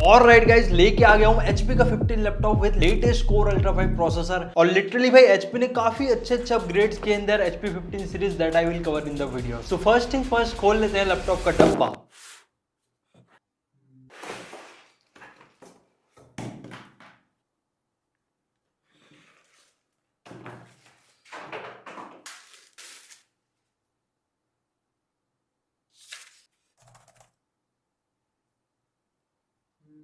और right guys, लेके आ गया हूँ HP का 15 laptop with latest core ultra 5 processor. और लिटरली भाई HP ने काफी अच्छे अपग्रेड्स किए in their HP 15 series that I will cover in the video. So first thing first, खोल लेते हैं लैपटॉप का डब्बा।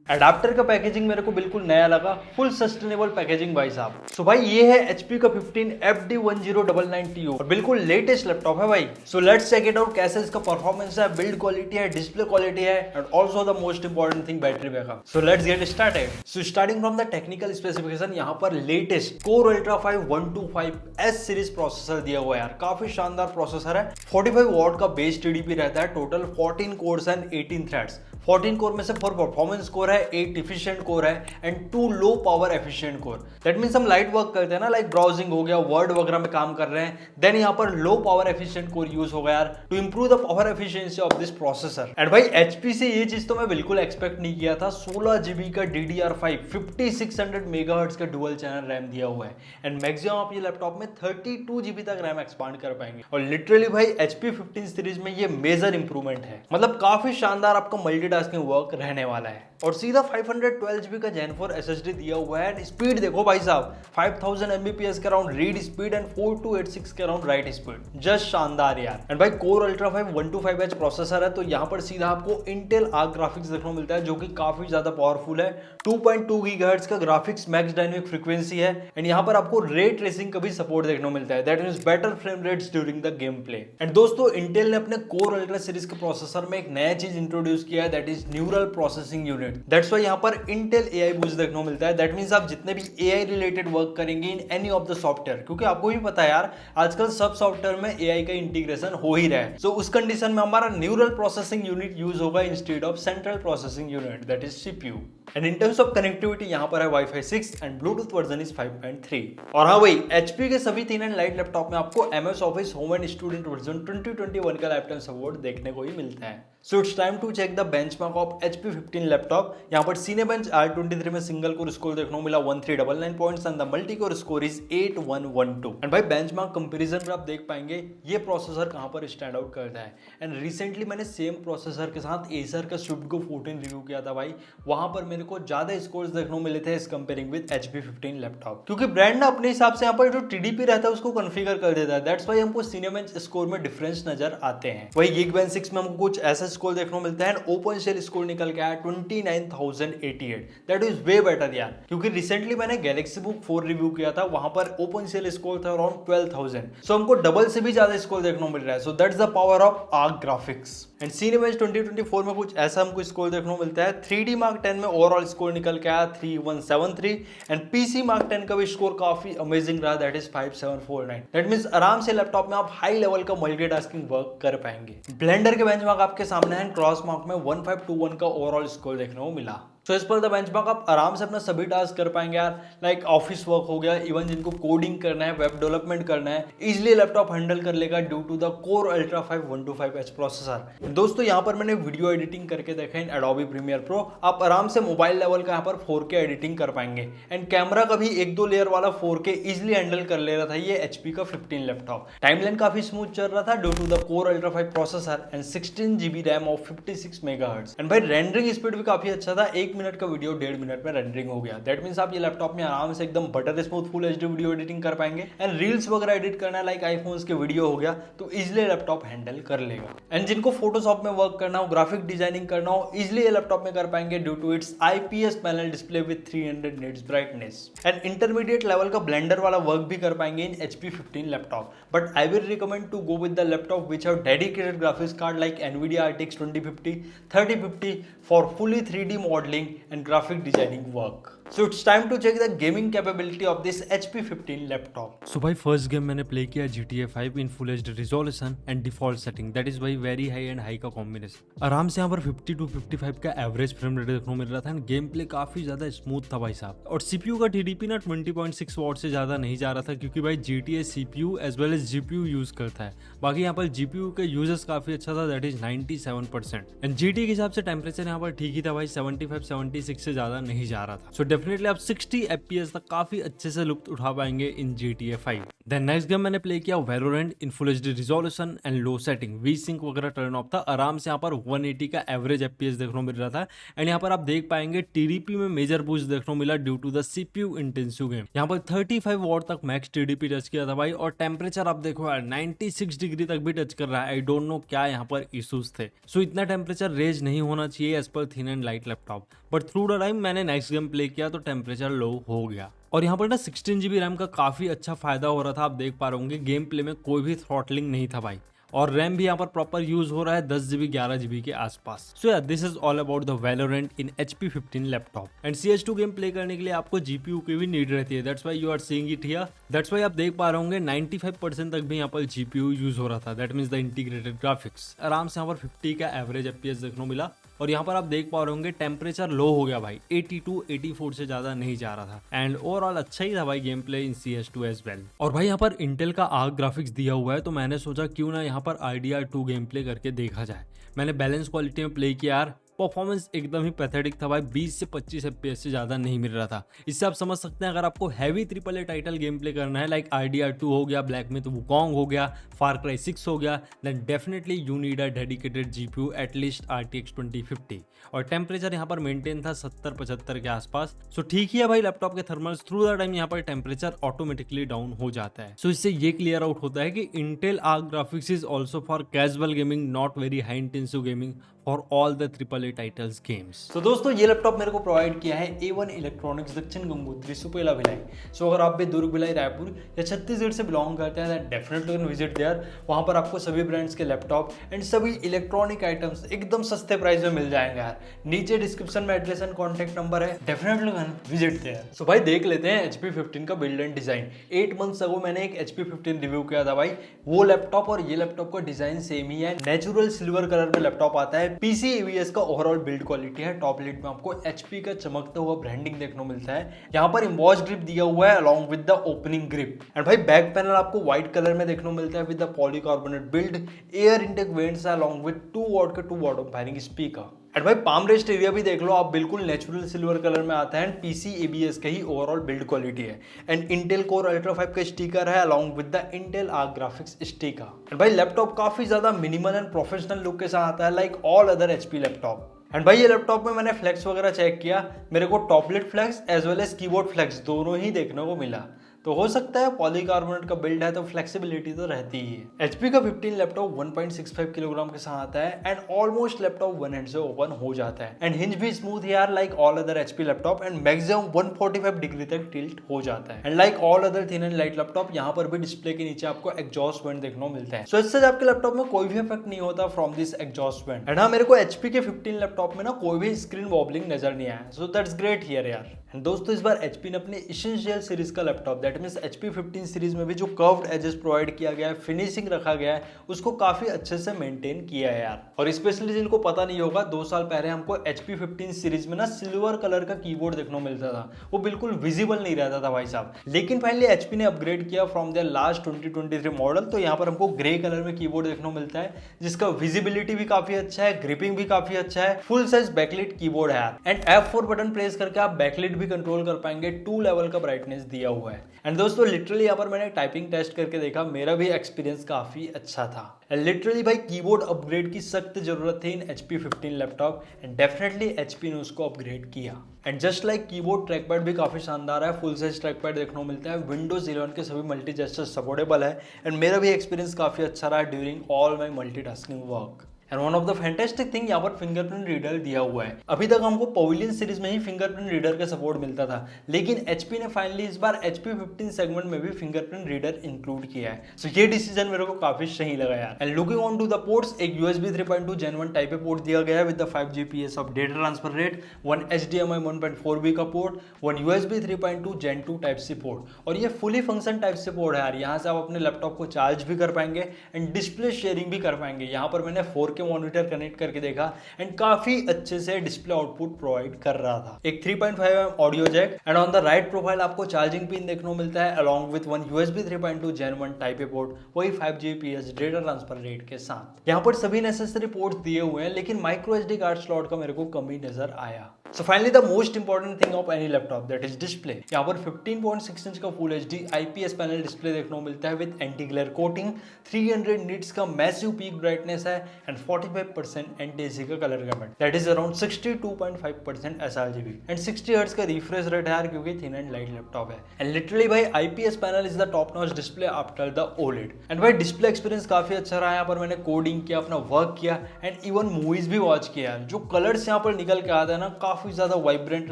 एडाप्टर का पैकेजिंग मेरे को बिल्कुल नया लगा, फुल सस्टेनेबल पैकेजिंग भाई साहब। सो भाई ये है HP का 15 FD1099TO और बिल्कुल लेटेस्ट लैपटॉप है भाई। So let's check it out, कैसे इसका परफॉर्मेंस है, बिल्ड क्वालिटी है, डिस्प्ले क्वालिटी है and also the most important thing battery backup. So let's get started. So starting from the technical specification, यहाँ पर latest core ultra 5 125S series processor दिया हुआ है यार। काफी शानदार प्रोसेसर है। 45 वॉट का बेस TDP रहता है, total 14 course and 18 threads. 14 core में से 4 परफॉर्मेंस कोर है, 8 इफिशिएंट कोर है and 2 low power efficient core. That means हम लाइट वर्क करते हैं ना, लाइक ब्राउजिंग हो गया, वर्ड वगैरह में काम कर रहे हैं, देन यहाँ पर low power efficient core use होगा यार to improve the power efficiency of this processor. And भाई HP से ये चीज तो मैं बिल्कुल एक्सपेक्ट नहीं किया था। 16 GB का DDR5 5600 मेगाहर्ट्ज का डुअल चैनल रैम दिया हुआ है एंड मैक्सिमम आप ये लैपटॉप में 32 GB तक रैम एक्सपांड कर पाएंगे। और लिटरली भाई HP 15 सीरीज में ये मेजर इंप्रूवमेंट है, मतलब काफी शानदार आपका मल्टीटास्किंग वर्क रहने वाला है। और सीधा 512 GB का Gen 4 SSD दिया हुआ है एंड स्पीड देखो भाई साहब, 5000 Mbps के अराउंड रीड स्पीड एंड 4286 के अराउंड राइट स्पीड। जस्ट शानदार यार। एंड भाई कोर अल्ट्रा 5 125H प्रोसेसर है, तो यहाँ पर सीधा आपको इंटेल आर्क ग्राफिक्स देखने को मिलता है जो कि काफी ज्यादा पावरफुल है। 2.2 GHz का ग्राफिक्स मैक्स डायनेमिक फ्रीक्वेंसी है एंड यहाँ पर आपको रे ट्रेसिंग का भी सपोर्ट देखने को मिलता है, that means better frame rates during the game play. And दोस्तों, इंटेल ने अपने कोर अल्ट्रा सीरीज के प्रोसेसर में एक नया चीज इंट्रोड्यूस किया है, that is neural processing unit. That's why यहाँ पर इंटेल AI बूस्ट देखने को मिलता है। दैट मींस आप जितने भी AI रिलेटेड वर्क करेंगे in any of the software, क्योंकि आपको भी पता है यार आजकल सब सॉफ्टवेयर में AI का इंटीग्रेशन हो ही रहा है। सो उस कंडीशन में हमारा न्यूरल प्रोसेसिंग यूनिट यूज होगा instead of central processing unit, that is CPU। And in terms of connectivity यहाँ पर है Wi-Fi 6 and Bluetooth version is 5.3। और हाँ भाई, HP के सभी 3 एंड लाइट लैपटॉप में आपको MS office home and student version 2021 का लाइफ टाइम सपोर्ट देखने को ही मिलता है। So it's time to check the benchmark of HP 15 laptop. यहाँ पर Cinebench R23 में सिंगल कोर स्कोर देखने को मिला 1399 points and the multi core score is 8112। And भाई बेंचमार्क कंपैरिजन में आप देख पाएंगे ये प्रोसेसर कहाँ पर स्टैंड आउट करता है। एंड रिसेंटली मैंने सेम प्रोसेसर के साथ Acer का Swiftgo 14 रिव्यू किया था भाई, वहां पर मेरे को ज्यादा स्कोर्स देखने को मिले थे इस कंपेयरिंग विद HP 15 लैपटॉप, क्योंकि ब्रांड ना अपने हिसाब से यहाँ पर जो TDP रहता है उसको कॉन्फ़िगर कर देता है। दैट्स व्हाई हमको Cinebench स्कोर में डिफरेंस नजर आते हैं। वही Geekbench 6 में हमको कुछ ऐसा स्कोर देखने को मिलता है एंड ओपन शेल स्कोर निकल के आया 29088। दैट इज वे बेटर यार, क्योंकि रिसेंटली मैंने Galaxy Book 4 रिव्यू किया था, वहां पर ओपन शेल स्कोर था अराउंड 12000। सो हमको डबल से भी ज्यादा स्कोर देखने को मिल रहा है। So that's the power of arc graphics. And Cinebench 2024 में कुछ ऐसा हमको स्कोर देखने को मिलता है। 3D Mark 10 में ओवरऑल स्कोर निकल के आया 3173 एंड PC Mark 10 का भी स्कोर काफी अमेजिंग रहा, दैट इज 5749। दैट मींस आराम से लैपटॉप में आप हाई लेवल का मल्टीटास्किंग वर्क कर पाएंगे। ब्लेंडर के बेंचमार्क आपके सामने है, क्रॉस मार्क में 1521 का ओवरऑल स्कोर देखने को मिला। सो इस पर द बेंचमार्क आप आराम से अपना सभी टास्क कर पाएंगे यार, लाइक ऑफिस वर्क हो गया, इवन जिनको कोडिंग करना है, वेब डेवलपमेंट करना है, इजिली लैपटॉप हैंडल कर लेगा due to the core ultra 5 125H processor. दोस्तों यहाँ पर मैंने वीडियो एडिटिंग करके देखा इन Adobe Premiere Pro, आप आराम से मोबाइल लेवल का यहाँ पर 4K एडिटिंग कर पाएंगे एंड कैमरा का भी 1-2 लेयर वाला 4K इजिली हैंडल कर ले रहा था ये HP का 15 लैपटॉप। टाइमलाइन काफी स्मूथ चल रहा था due to the core ultra 5 processor and 16 GB RAM of 56 megahertz. And भाई रेंडरिंग स्पीड भी काफी अच्छा था, 1 मिनट का वीडियो 1.5 मिनट में रेंडरिंग हो गया। दैट मींस आप ये लैपटॉप में आराम से एकदम butter smooth full HD video editing कर पाएंगे एंड रील्स वगैरह एडिट करना है लाइक आईफोन्स के वीडियो हो गया तो इजिली लैपटॉप हैंडल कर लेगा। एंड जिनको फोटोशॉप में वर्क करना हो, ग्राफिक डिजाइनिंग करना हो, इजिली ये लैपटॉप में कर पाएंगे due to its IPS panel display with 300 nits brightness. And intermediate level का ब्लेंडर वाला वर्क भी कर पाएंगे in HP 15 laptop, but I will recommend to go with the laptop which have dedicated graphics card like NVIDIA RTX 2050 3050 for fully 3D modelling and graphic designing work. So it's time to check the gaming capability of this HP 15 laptop. So भाई first game मैंने play किया GTA 5 in full HD resolution and default setting, that is भाई very high and high का combination. आराम से यहाँ पर 50 to 55 का एवरेज फ्रेम रेट देखने को मिल रहा था एंड गेम प्ले काफी ज्यादा स्मूथ था भाई साहब। और CPU का TDP ना 20.6 वॉट से ज्यादा नहीं जा रहा था, क्योंकि भाई GTA CPU as well as GPU use करता है। बाकी यहाँ पर GPU के यूजेस काफी अच्छा था, दैट इज 97%। एंड GTA के हिसाब से टेम्परेचर यहाँ पर ठीक ही था भाई, 75 76 से ज़्यादा नहीं जा रहा था। सो डेफिनेटली आप 60 FPS तक काफ़ी अच्छे से लुत्फ उठा पाएंगे in GTA 5। Then next game मैंने प्ले किया Valorant in full HD resolution and low setting. V sync वगैरह टर्न ऑफ था, आराम से यहाँ पर 180 का एवरेज FPS देखने को मिल रहा था। एंड यहाँ पर आप देख पाएंगे TDP में मेजर बूस्ट देखने को मिला due to the CPU intensive game. यहाँ पर 35 वॉट तक मैक्स TDP टच किया था भाई, और टेम्परेचर आप देखो यार 96 डिग्री तक भी टच कर रहा है। आई डोंट नो क्या यहाँ पर इशूज थे। सो इतना टेम्परेचर रेज नहीं होना चाहिए एज पर thin and light laptop, but through the time मैंने नेक्स्ट गेम प्ले किया तो टेम्परेचर लो हो गया। और यहाँ पर ना 16 GB रैम का काफी अच्छा फायदा हो रहा था। आप देख पा रहे होंगे गेम प्ले में कोई भी थ्रॉटलिंग नहीं था भाई, और रैम भी यहाँ पर प्रॉपर यूज हो रहा है 10 GB 11 GB के आसपास। सो यार this is all about the Valorant in HP 15 laptop. And CS2 game play करने के लिए आपको GPU की भी नीड रहती है, that's why you are seeing it here. That's why आप देख पा रहे होंगे 95% तक भी यहाँ पर GPU यूज हो रहा था, that means the integrated graphics. आराम से यहाँ पर 50 का एवरेज FPS देखने को मिला। और यहाँ पर आप देख पा रहे होंगे टेम्परेचर लो हो गया भाई, 82 84 से ज्यादा नहीं जा रहा था। एंड ओवरऑल अच्छा ही था भाई game play in CS2 as well. और भाई यहाँ पर इंटेल का आर्क ग्राफिक्स दिया हुआ है, तो मैंने सोचा क्यों ना यहाँ पर IDR2 गेम प्ले करके देखा जाए। मैंने बैलेंस क्वालिटी में प्ले किया यार, परफॉर्मेंस एकदम ही पैथेटिक था भाई, 20 से 25 FPS से ज़्यादा नहीं मिल रहा था। इससे आप समझ सकते हैं अगर आपको heavy AAA title game play करना है लाइक IDR2 हो गया, ब्लैक मिथ वुकोंग हो गया, फार क्राई 6 हो गया, then definitely you need a dedicated GPU at least RTX 2050। और टेम्परेचर यहाँ पर मेंटेन था 70-75 के आसपास। सो ठीक ही है भाई, लैपटॉप के थर्मल्स थ्रू द टाइम यहाँ पर टेम्परेचर ऑटोमेटिकली डाउन हो जाता है। सो इससे ये क्लियर आउट होता है कि Intel arc graphics is also for casual gaming, not very high intensive gaming for all the AAA titles games. तो दोस्तों ये लैपटॉप मेरे को प्रोवाइड किया है A1 इलेक्ट्रॉनिक्स दक्षिण गंगोत्री सुपेला भिलाई। सो अगर आप भी दुर्ग भिलाई रायपुर या छत्तीसगढ़ से बिलोंग करते हैं डेफिनेटली कैन विजिट देयर। वहाँ पर आपको सभी ब्रांड्स के लैपटॉप एंड सभी इलेक्ट्रॉनिक आइटम्स एकदम सस्ते प्राइस में मिल जाएंगे यार। नीचे डिस्क्रिप्शन में एड्रेस एंड कॉन्टैक्ट नंबर है, डेफिनेटली कैन विजिट देयर। सो भाई देख लेते हैं HP 15 का build and design. 8 months ago मैंने एक HP 15 रिव्यू किया था भाई, वो लैपटॉप और ये लैपटॉप का डिजाइन सेम ही है। नेचुरल सिल्वर कलर में लैपटॉप आता है, PC EVS का ओवरऑल बिल्ड क्वालिटी है। टॉप लिड में आपको HP का चमकता हुआ ब्रांडिंग देखने को मिलता है। यहाँ पर एम्बॉस ग्रिप दिया हुआ है along with the opening grip. And भाई बैक पैनल आपको व्हाइट कलर में देखने को मिलता है with the polycarbonate build. Air intake vents है अलॉन्ग विद 2 वॉट के 2 बॉटम फायरिंग स्पीकर। एंड भाई पाम रेस्ट एरिया भी देख लो आप, बिल्कुल नेचुरल सिल्वर कलर में आता है। एंड PC ABS का ही ओवरऑल बिल्ड क्वालिटी है। एंड इंटेल कोर अल्ट्रा 5 का स्टिकर है along with the Intel arc graphics sticker. And भाई लैपटॉप काफी ज्यादा मिनिमल एंड प्रोफेशनल लुक के साथ आता है like all other HP laptop. And भाई ये लैपटॉप में मैंने फ्लेक्स वगैरह चेक किया, मेरे को टॉपलेट flex as well as keyboard flex दोनों ही देखने को मिला। तो हो सकता है पॉलीकार्बोनेट का बिल्ड है तो फ्लेक्सिबिलिटी तो रहती ही है। HP का 15 लैपटॉप 1.65 किलोग्राम के साथ आता है and almost laptop one hand से ओपन हो जाता है। एंड हिंज भी स्मूथ यार like all other HP laptop and maximum 145 degree तक टिल्ट हो जाता है। And like all other thin and light laptop यहाँ पर भी डिस्प्ले के नीचे आपको एग्जॉस्ट वेंट देखने को मिलता है। सो इससे आपके लैपटॉप में कोई भी इफेक्ट नहीं होता from this exhaust went. And हाँ मेरे को HP के 15 लैपटॉप में ना कोई भी स्क्रीन वॉबलिंग नजर नहीं आया। सो दैट्स ग्रेट हियर यार। एंड दोस्तों इस बार HP ने अपने एसेंशियल सीरीज का laptop that means HP 15 series में भी जो कर्व्ड एजेस प्रोवाइड किया गया है, फिनिशिंग रखा गया है, उसको काफी अच्छे से मेंटेन किया है यार। और स्पेशली जिनको पता नहीं होगा 2 साल पहले हमको HP 15 सीरीज में ना सिल्वर कलर का कीबोर्ड देखने को मिलता था, वो बिल्कुल विजिबल नहीं रहता था भाई साहब। लेकिन फाइनली HP ने अपग्रेड किया फ्रॉम देयर लास्ट 2023 मॉडल, तो यहाँ पर हमको ग्रे कलर में कीबोर्ड देखने को मिलता है जिसका विजिबिलिटी भी काफी अच्छा है, ग्रिपिंग भी काफी अच्छा है, फुल साइज बैकलिट कीबोर्ड है यार। एंड F4 बटन प्रेस करके आप बैकलिट भी कंट्रोल कर पाएंगे, 2 लेवल का ब्राइटनेस दिया हुआ है। एंड दोस्तों लिटरली यहाँ पर मैंने टाइपिंग टेस्ट करके देखा, मेरा भी एक्सपीरियंस काफी अच्छा था। लिटरली भाई कीबोर्ड अपग्रेड की सख्त जरूरत थी इन HP 15 laptop and definitely HP ने उसको अपग्रेड किया। And just like keyboard trackpad भी काफी शानदार है, फुल साइज ट्रैकपैड देखने को मिलता है, विंडोज 11 के सभी मल्टी जेस्चर सपोर्टेबल है। एंड मेरा भी एक्सपीरियंस काफी अच्छा रहा during all my multitasking work. And one of the fantastic thing यहाँ पर फिंगरप्रिंट रीडर दिया हुआ है। अभी तक हमको पवेलियन सीरीज में ही फिंगरप्रिंट रीडर का सपोर्ट मिलता था, लेकिन HP ने फाइनली इस बार HP 15 सेगमेंट में भी फिंगरप्रिंट रीडर इंक्लूड किया है। सो ये डिसीजन मेरे को काफी सही लगा यार। And looking on to the ports, एक USB 3.2 Gen 1 type A port दिया गया है with the 5 Gbps of data transfer rate, 1 HDMI 1.4B का port, 1 USB 3.2 Gen 2 type C port. और ये fully function type C port है यार, यहाँ से आप अपने लैपटॉप को चार्ज भी कर पाएंगे एंड डिस्प्ले शेयरिंग भी कर पाएंगे। यहाँ पर मैंने 4K 4K मॉनिटर कनेक्ट करके देखा एंड काफी अच्छे से डिस्प्ले आउटपुट प्रोवाइड कर रहा था। एक 3.5mm audio jack and on the right profile आपको चार्जिंग पिन देखने को मिलता है along with one USB 3.2 Gen 1 type A port, वही 5Gbps डेटा ट्रांसफर रेट के साथ। यहाँ पर सभी नेसेसरी पोर्ट्स दिए हुए हैं, लेकिन माइक्रो SD कार्ड स्लॉट का मेरे को कमी नजर आया। So finally the most important thing of any laptop, that is display। यहाँ पर 15.6 इंच का Full HD IPS panel display देखने को मिलता है with anti glare coating, 300 nits का मैसिव पीक ब्राइटनेस है एंड 45% NTSC का colour gamete, that is around 62.5% sRGB and 60 hertz का रिफ्रेश रेट है यार, क्योंकि थिन एंड लाइट लैपटॉप है। एंड लिटरली भाई IPS panel is the top notch display after the OLED। And भाई display experience काफी अच्छा रहा। यहाँ पर मैंने कोडिंग किया, अपना वर्क किया एंड इवन मूवीज भी वॉच किया। जो कलर्स यहाँ पर निकल के आते हैं ना, काफी ज्यादा वाइब्रेंट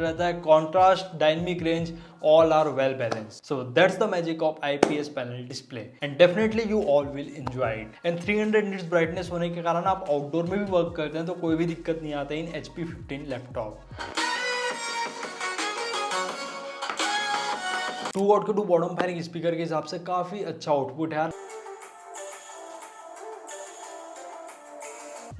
रहता है, contrast, dynamic range, all are well balanced। So that's the magic of IPS panel display and definitely you all will enjoy it। and 300 nits brightness होने के कारण आप आउटडोर में भी वर्क करते हैं तो कोई भी दिक्कत नहीं आता इन HP 15 लैपटॉप। 2 वॉट के 2 बॉटम फायरिंग स्पीकर के हिसाब से काफी अच्छा आउटपुट है यार।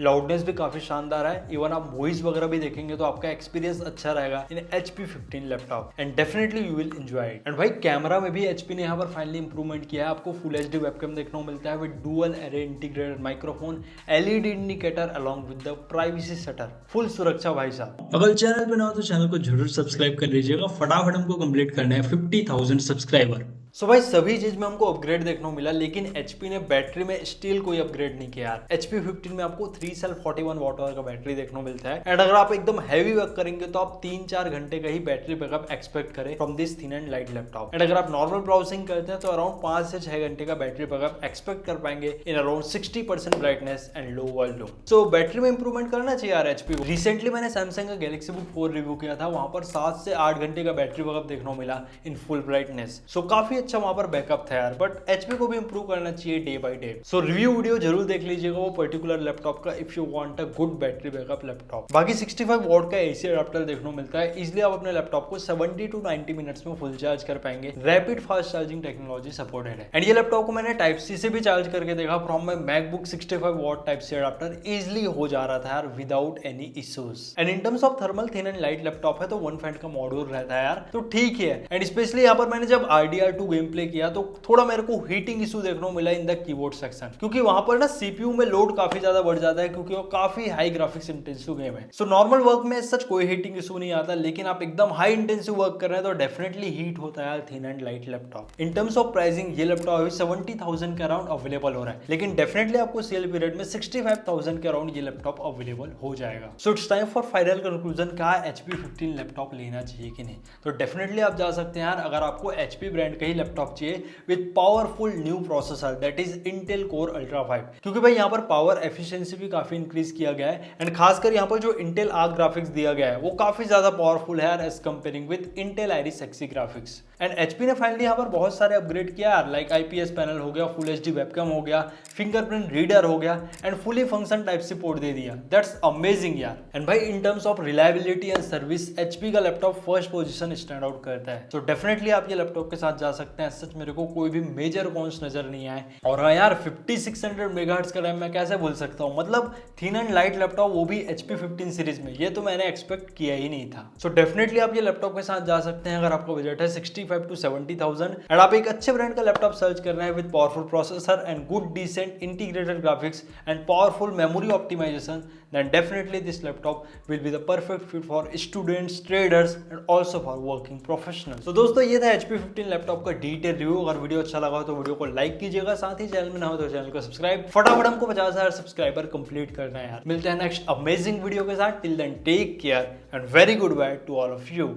लाउडनेस भी काफी शानदार है, इवन आप वॉइस वगैरह भी देखेंगे तो आपका एक्सपीरियंस अच्छा रहेगा इन HP 15 laptop and definitely you will enjoy it. And भाई कैमरा में भी HP ने यहाँ पर फाइनली इंप्रूवमेंट किया है। आपको फुल HD वेबकैम देखने को मिलता है with dual array integrated microphone, LED indicator along with the privacy shutter, full सुरक्षा भाई साहब। अगर चैनल पे ना हो तो चैनल को जरूर सब्सक्राइब कर लीजिएगा, फटाफट हमको कंप्लीट करना है 50,000 सब्सक्राइबर। सो भाई सभी चीज में हमको अपग्रेड देखने को मिला, लेकिन HP ने बैटरी में स्टिल कोई अपग्रेड नहीं किया यार। HP 15 में आपको 3 सेल 41 वाट आवर का बैटरी देखने को मिलता है एंड अगर आप एकदम हैवी वर्क करेंगे तो आप 3-4 घंटे का ही बैटरी बैकअप एक्सपेक्ट करें from this thin and light laptop. And अगर आप नॉर्मल ब्राउजिंग करते हैं तो अराउंड 5 से 6 घंटे का बैटरी बैकअप एक्सपेक्ट कर पाएंगे in around 60% brightness and low world. So battery में इंप्रूवमेंट करना चाहिए यार HP को। रिसेंटली मैंने सैमसंग का गैलेक्सी बुक 4 रिव्यू किया था, वहां पर 7 से 8 घंटे का बैटरी बैकअप देखने को मिला इन फुल ब्राइटनेस। सो काफी अच्छा वहां पर बैकअप था यार, बट HP को भी इंप्रूव करना चाहिए day by day. So review video जरूर देख लीजिएगा वो पर्टिकुलर लैपटॉप का if you want a good battery backup laptop. बाकी 65 वॉट का AC अडाप्टर देखने को मिलता है, इजिली आप अपने लैपटॉप को 70 to 90 मिनट्स में फुल चार्ज कर पाएंगे। Rapid fast charging technology supported है एंड ये लैपटॉप को मैंने टाइप C से भी चार्ज करके देखा from my MacBook. 65 what type C adapter easily हो जा रहा था यार without any issues. And in terms of thermal thin and light laptop है तो 1 फैन का मॉड्यूल रहता है यार, तो ठीक है। एंड स्पेशली यहाँ पर मैंने जब RDR2 गेम प्ले किया तो थोड़ा मेरे को हीटिंग इशू देखने को मिला इन द कीबोर्ड सेक्शन, क्योंकि वहां पर ना CPU में लोड काफी ज्यादा बढ़ जाता है क्योंकि वो काफी हाई ग्राफिक्स इंटेंसिव गेम है। सो नॉर्मल वर्क में सच कोई हीटिंग इशू नहीं आता, लेकिन आप एकदम हाई इंटेंसिव वर्क कर रहे हैं तो डेफिनेटली हीट होता है thin and light laptop. In terms of pricing ये लैपटॉप अभी 70,000 के अराउंड अवेलेबल हो रहा है, लेकिन डेफिनेटली आपको सेल पीरियड में 65,000 के अराउंड ये लैपटॉप अवेलेबल हो जाएगा। सो it's time for final conclusion, क्या HP 15 लैपटॉप लेना चाहिए कि नहीं। तो डेफिनेटली आप जा सकते हैं यार, अगर आपको HP ब्रांड का ही लैपटॉप चाहिए with powerful new processor that is Intel Core Ultra 5, क्योंकि भाई यहाँ पर पावर एफिशिएंसी भी काफी इंक्रीज किया गया है एंड खासकर यहाँ पर जो Intel Arc ग्राफिक्स दिया गया है वो काफी ज्यादा पावरफुल है यार as comparing with Intel Iris Xe graphics. And HP ने फाइनली यहाँ पर बहुत सारे अपग्रेड किया यार, लाइक IPS पैनल हो गया, फुल HD वेबकैम हो गया, फिंगरप्रिंट रीडर हो गया and fully function type C port दे दिया। दैट्स अमेजिंग यार। एंड भाई in terms of reliability and service HP का laptop first position stand out करता है। तो डेफिनेटली आप ये लैपटॉप के साथ जा सकते हैं, सच मेरे को कोई भी मेजर कॉन्स नजर नहीं आए। और हाँ यार 5600 मेगाहर्ट्ज का रैम मैं कैसे भूल सकता हूँ, मतलब थिन एंड लाइट लैपटॉप वो भी HP 15 सीरीज में, ये तो मैंने एक्सपेक्ट किया ही नहीं था। सो डेफिनेटली आप ये लैपटॉप के साथ जा सकते हैं अगर आपका बजट है 65 to 70,000 एंड आप एक अच्छे ब्रांड का लैपटॉप सर्च कर रहे हैं with powerful processor and good decent integrated graphics and powerful memory optimisation, then definitely this laptop will be the perfect fit for students, traders and also for working professionals। तो दोस्तों ये था HP 15 laptop का detail review. अगर video अच्छा लगा हो तो वीडियो को लाइक कीजिएगा, साथ ही चैनल में ना हो तो चैनल को सब्सक्राइब। फटाफट हमको 50,000 सब्सक्राइबर कंप्लीट करना है यार। मिलते हैं नेक्स्ट अमेजिंग वीडियो के साथ। Till then take care and very goodbye to all of you.